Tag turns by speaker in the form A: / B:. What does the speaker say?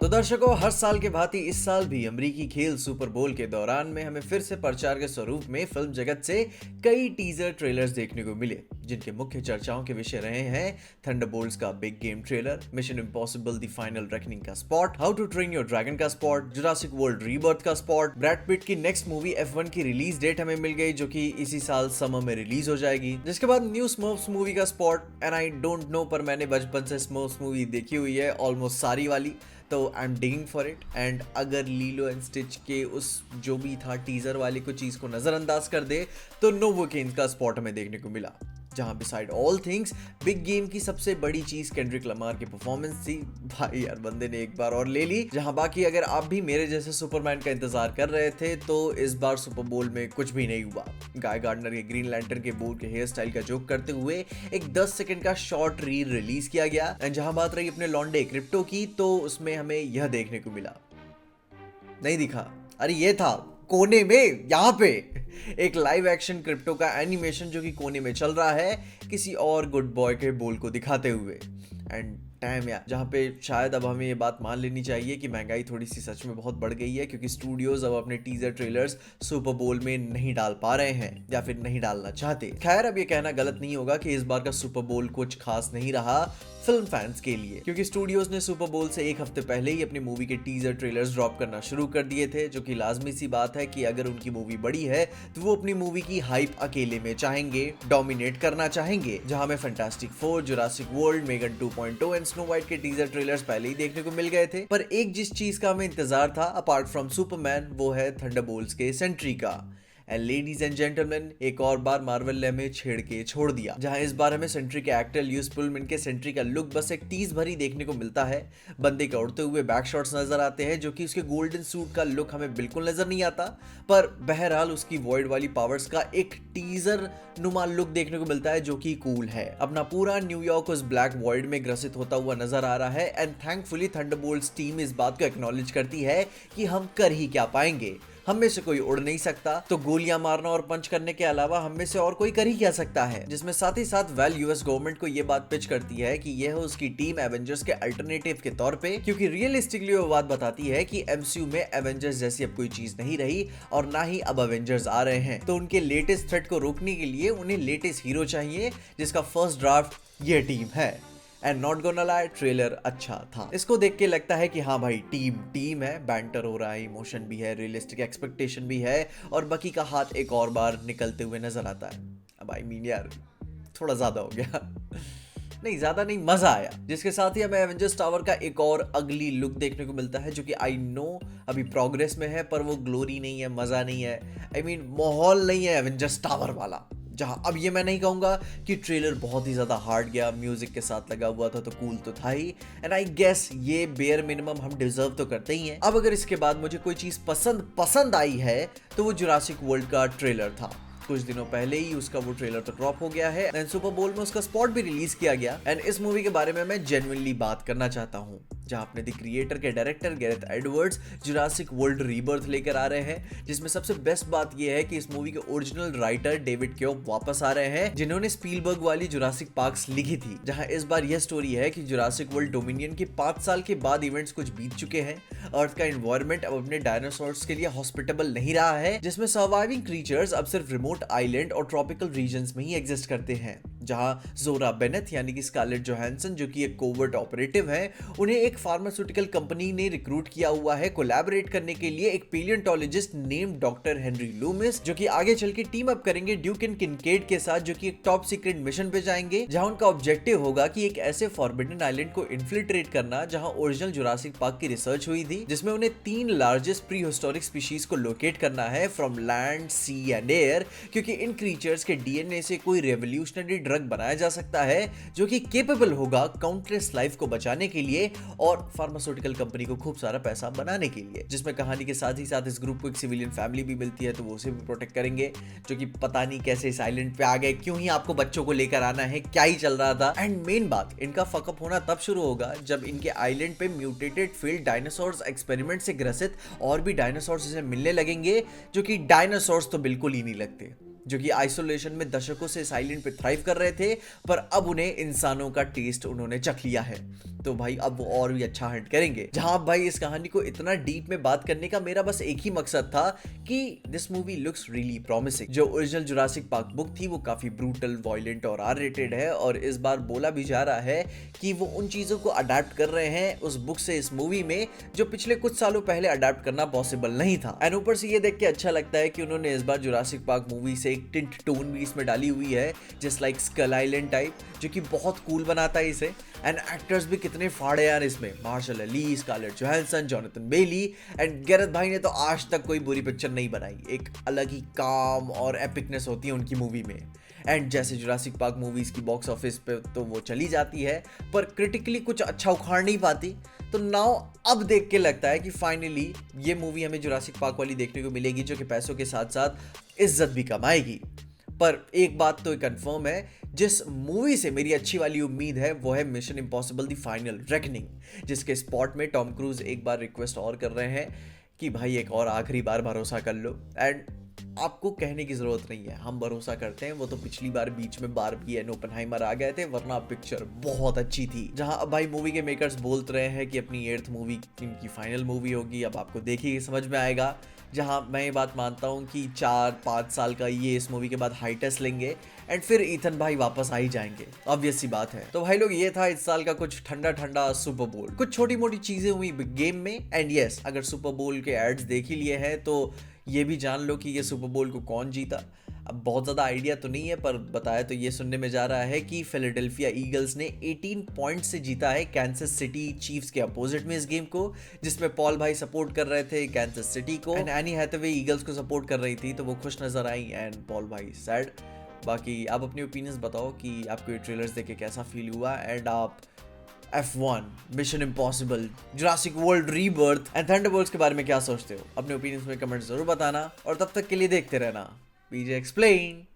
A: तो दर्शकों, हर साल के भांति इस साल भी अमेरिकी खेल सुपर बोल के दौरान में हमें फिर से प्रचार के स्वरूप में फिल्म जगत से कई टीजर ट्रेलर्स देखने को मिले, जिनके मुख्य चर्चाओं के विषय रहे हैं थंडरबोल्ट्स का big game trailer, Mission Impossible The Final Reckoning का spot, How To Train Your Dragon का स्पॉट, जुरासिक वर्ल्ड रीबर्थ का स्पॉट, ब्रैड पिट की नेक्स्ट मूवी F1 की रिलीज डेट हमें मिल गई जो कि इसी साल समर में रिलीज हो जाएगी, जिसके बाद न्यू स्मर्फ्स मूवी का spot. And I don't know, पर मैंने बचपन से स्मर्फ्स मूवी देखी हुई है, ऑलमोस्ट सारी वाली, तो I am digging for it. And अगर लीलो एंड स्टिच के उस जो भी था टीजर वाली को चीज को नजरअंदाज कर दे तो नोवोकेन का स्पॉट हमें देखने को मिला, जहां beside all things big game की सबसे बड़ी चीज केंड्रिक लमार की परफॉर्मेंस थी। भाई यार, बंदे ने एक बार और ले ली। जहां बाकी अगर आप भी मेरे जैसे सुपरमैन का इंतजार कर रहे थे तो इस बार सुपर बोल में कुछ भी नहीं हुआ। गाय गार्डनर के ग्रीन लैंटर्न के बोल के हेयर स्टाइल का जोक करते हुए एक 10 सेकंड का शॉर्ट रील रिलीज किया गया। एंड जहां बात रही अपने लॉन्डे क्रिप्टो की, तो उसमें हमें यह देखने को मिला, नहीं दिखा, अरे ये था कोने में, यहाँ पे एक लाइव एक्शन क्रिप्टो का एनिमेशन जो कि कोने में चल रहा है किसी और गुड बॉय के बोल को दिखाते हुए। एंड टाइम यार, जहाँ पे शायद अब हमें ये बात मान लेनी चाहिए कि महंगाई थोड़ी सी सच में बहुत बढ़ गई है, क्योंकि स्टूडियोज अब अपने टीजर ट्रेलर्स सुपर बोल में नहीं डाल पा रहे हैं या फिर नहीं डालना चाहते। खैर, अब ये कहना गलत नहीं होगा कि इस बार का सुपर बोल कुछ खास नहीं रहा फिल्म फैंस के लिए, क्योंकि स्टूडियोज ने सुपर बोल से एक हफ्ते पहले ही अपनी मूवी के टीजर ट्रेलर्स ड्रॉप करना शुरू कर दिए थे, जो कि लाजमी सी बात है कि अगर उनकी मूवी बड़ी है तो वो अपनी मूवी की हाइप अकेले में चाहेंगे, डोमिनेट करना चाहेंगे। जहां में fantastic four, Jurassic world, Megan 2.0 and snow white के टीजर ट्रेलर्स पहले ही देखने को मिल गए थे, पर एक जिस चीज का हमें इंतजार था अपार्ट फ्रॉम सुपरमैन, वो है थंडरबोल्ट्स के सेंट्री का। एंड लेडीज एंड जेंटलमैन, एक और बार मार्वल ने हमें छेड़ के छोड़ दिया, जहां इस बार हमें सेंट्री के एक्टर ल्यूस पुलमैन के सेंट्री का लुक बस एक टीज भरी देखने को मिलता है। बंदे के उड़ते हुए बैक शॉट्स नजर आते हैं, जो कि उसके गोल्डन सूट का लुक हमें बिल्कुल नजर नहीं आता, पर बहरहाल उसकी वॉइड वाली पावर्स का एक टीजर नुमा लुक देखने को मिलता है जो कि कूल है। अपना पूरा न्यूयॉर्क उस ब्लैक वॉइड में ग्रसित होता हुआ नजर आ रहा है। एंड थैंकफुली थंडरबोल्ट्स टीम इस बात को एक्नॉलेज करती है कि हम कर ही क्या पाएंगे, हम में से कोई उड़ नहीं सकता, तो गोलियां मारना और पंच करने के अलावा हम में से और कोई कर ही क्या सकता है। जिसमें साथ ही साथ यूएस गवर्नमेंट को ये बात पिच करती है कि यह उसकी टीम एवेंजर्स के अल्टरनेटिव के तौर पे, क्योंकि रियलिस्टिकली वो बात बताती है कि एमसीयू में एवेंजर्स जैसी अब कोई चीज नहीं रही और ना ही अब एवेंजर्स आ रहे हैं, तो उनके लेटेस्ट थ्रेट को रोकने के लिए उन्हें लेटेस्ट हीरो चाहिए, जिसका फर्स्ट ड्राफ्ट ये टीम है। And not gonna lie, trailer अच्छा था। इसको देख के लगता है कि हाँ भाई, टीम है, बैंटर हो रहा है, इमोशन भी है, रियलिस्टिक एक्सपेक्टेशन भी है, और बकी का हाथ एक और बार निकलते हुए नजर आता है। अब आई मीन यार, थोड़ा ज्यादा हो गया नहीं, ज्यादा नहीं, मजा आया। जिसके साथ ही हमें एवेंजर्स टावर का एक और अगली लुक देखने को मिलता है, जो कि आई नो अभी प्रोग्रेस में है, पर वो ग्लोरी नहीं है, मजा नहीं है, आई मीन माहौल नहीं है एवेंजर्स टावर वाला। जहां अब ये मैं नहीं कहूंगा कि ट्रेलर बहुत ही ज्यादा हार्ड गया, म्यूजिक के साथ लगा हुआ था तो कूल तो था ही, एंड आई गेस ये बेयर मिनिमम हम डिजर्व तो करते ही हैं। अब अगर इसके बाद मुझे कोई चीज पसंद आई है तो वो जुरासिक वर्ल्ड का ट्रेलर था। कुछ दिनों पहले ही उसका वो ट्रेलर तो ड्रॉप हो गया है, एंड सुपर बोल में उसका स्पॉट भी रिलीज किया गया। एंड इस मूवी के बारे में मैं जेन्युइनली बात करना चाहता हूँ, जहां अपने द क्रिएटर के director Gareth Edwards Jurassic World Rebirth लेकर आ रहे हैं, जिसमें सबसे बेस्ट बात यह है कि इस मूवी के ओरिजिनल राइटर डेविड क्योप वापस आ रहे हैं, जिन्होंने स्पीलबर्ग वाली जुरासिक पार्क्स लिखी थी। जहां इस बार यह स्टोरी है कि जुरासिक वर्ल्ड डोमिनियन के 5 साल के बाद इवेंट्स कुछ बीत चुके हैं, अर्थ का एनवायरनमेंट अब अपने डायनासोर्स के लिए हॉस्पिटेबल नहीं रहा है, जिसमें सर्वाइविंग क्रीचर्स अब सिर्फ रिमोट आइलैंड और ट्रॉपिकल रीजन्स में ही एग्जिस्ट करते हैं। जहां जोरा बेनेथ यानी कि स्कारलेट जोहानसन, जो कि एक कोवर्ट ऑपरेटिव है, उन्हें एक फार्मास्यूटिकल कंपनी ने रिक्रूट किया हुआ है कोलैबोरेट करने के लिए एक पेलियोंटोलॉजिस्ट नेम्ड डॉक्टर हेनरी लूमिस, जो कि आगे चल के टीम अप करेंगे ड्यूक एंड किनकेड के साथ, जो कि एक टॉप सीक्रेट मिशन पे जाएंगे, जहां उनका ऑब्जेक्टिव होगा कि एक ऐसे फॉरबिडन आइलैंड को इन्फिल्ट्रेट करना जहां ओरिजिनल जुरासिक पार्क की रिसर्च हुई थी, जिसमें उन्हें 3 लार्जेस्ट प्री हिस्टोरिक स्पीशीज को लोकेट करना है from land, sea and air, क्योंकि इन क्रीचर्स के डीएनए से कोई रेवोल्यूशनरी ड्रग बनाया जा सकता है जो कि केपेबल होगा काउंटलेस लाइफ को बचाने के लिए और फार्मास्यूटिकल कंपनी को खूब सारा पैसा बनाने के लिए। जिसमें कहानी के साथ ही साथ इस ग्रुप को एक सिविलियन फैमिली भी मिलती है, तो वो उसे भी प्रोटेक्ट करेंगे, जो कि पता नहीं कैसे इस आइलैंड पे आ गए, क्यों ही आपको बच्चों को लेकर आना है, क्या ही चल रहा था। एंड मेन बात, इनका फकअप होना तब शुरू होगा जब इनके आइलैंड पे म्यूटेटेड फील्ड डायनासोर्स एक्सपेरिमेंट से ग्रसित और भी डायनासोर्स इसे मिलने लगेंगे, जो कि डायनासोर्स तो बिल्कुल ही नहीं लगते। जो कि आइसोलेशन में दशकों से इस आइलैंड पे थ्राइव कर रहे थे, पर अब उन्हें इंसानों का टेस्ट उन्होंने चख लिया है। तो भाई अब वो और भी अच्छा हंट करेंगे। जहां भाई इस कहानी को इतना डीप में बात करने का मेरा बस एक ही मकसद था कि this movie looks really promising. जो ओरिजिनल जुरासिक पार्क बुक थी वो काफी ब्रूटल, वायलेंट और आर रेटेड है, और इस बार बोला भी जा रहा है कि वो उन चीजों को अडेप्ट कर रहे हैं उस बुक से इस मूवी में, जो पिछले कुछ सालों पहले अडेप्ट करना पॉसिबल नहीं था। एंड ऊपर से ये देख के अच्छा लगता है कि उन्होंने इस बार जुरासिक पार्क मूवी से एक टिंट टोन भी इसमें डाली हुई है, just like skull island type, जो कि बहुत कूल बनाता है इसे। एंड एक्टर्स भी कितने फाड़े यार इसमें, Mahershala Ali, Scarlett Johansson, Jonathan Bailey and Gareth भाई ने तो आज तक कोई बुरी पिक्चर नहीं बनाई। एक अलग ही काम और एपिकनेस होती है उनकी मूवी में। एंड जैसे जुरासिक पार्क मूवीज की बॉक्स ऑफिस पे तो वो चली जाती है, पर क्रिटिकली कुछ अच्छा उखाड़ नहीं पाती। तो नाउ अब देख के लगता है कि फाइनली ये मूवी हमें जुरासिक पार्क वाली देखने को मिलेगी, जो कि पैसों के साथ साथ इज्जत भी कमाएगी। पर एक बात तो कंफर्म है, जिस मूवी से मेरी अच्छी वाली उम्मीद है वो है mission Impossible The Final reckoning, जिसके स्पॉट में टॉम क्रूज एक बार रिक्वेस्ट और कर रहे हैं कि भाई एक और आखिरी बार भरोसा कर लो। एंड आपको कहने की जरूरत नहीं है, हम भरोसा करते हैं। वो तो पिछली बार बीच में बारबी एंड ओपेनहाइमर आ गए थे, वरना पिक्चर बहुत अच्छी थी। जहां अब भाई मूवी के मेकर्स बोल रहे हैं कि अपनी 8th मूवी इनकी फाइनल मूवी होगी, अब आपको देखिए समझ में आएगा। जहां मैं ये बात मानता हूं कि 4-5 साल का ये इस मूवी के बाद हाइटस लेंगे एंड फिर ईथन भाई वापस आ ही जाएंगे, ऑब्वियस सी बात है। तो भाई लोग ये था इस साल का कुछ ठंडा ठंडा सुपर बोल। कुछ छोटी मोटी चीजें हुई गेम में, एंड यस अगर सुपर बोल के एड्स देख ही लिए हैं तो ये भी जान लो कि ये सुपर बोल को कौन जीता। अब बहुत ज़्यादा आइडिया तो नहीं है, पर बताया तो ये सुनने में जा रहा है कि फिलाडेल्फिया ईगल्स ने 18 पॉइंट्स से जीता है कैंसस सिटी चीफ्स के अपोजिट में इस गेम को, जिसमें पॉल भाई सपोर्ट कर रहे थे कैंसस सिटी को एंड एनी हैथवे ईगल्स को सपोर्ट कर रही थी, तो वो खुश नजर आई एंड पॉल भाई सैड। बाकी आप अपनी ओपिनियंस बताओ कि आपको ये ट्रेलर्स देख के कैसा फील हुआ, एंड आप F1, mission impossible, Jurassic World rebirth and Thunderbolts के बारे में क्या सोचते हो? अपने ओपिनियंस में कमेंट जरूर बताना, और तब तक के लिए देखते रहना बीजे एक्सप्लेन।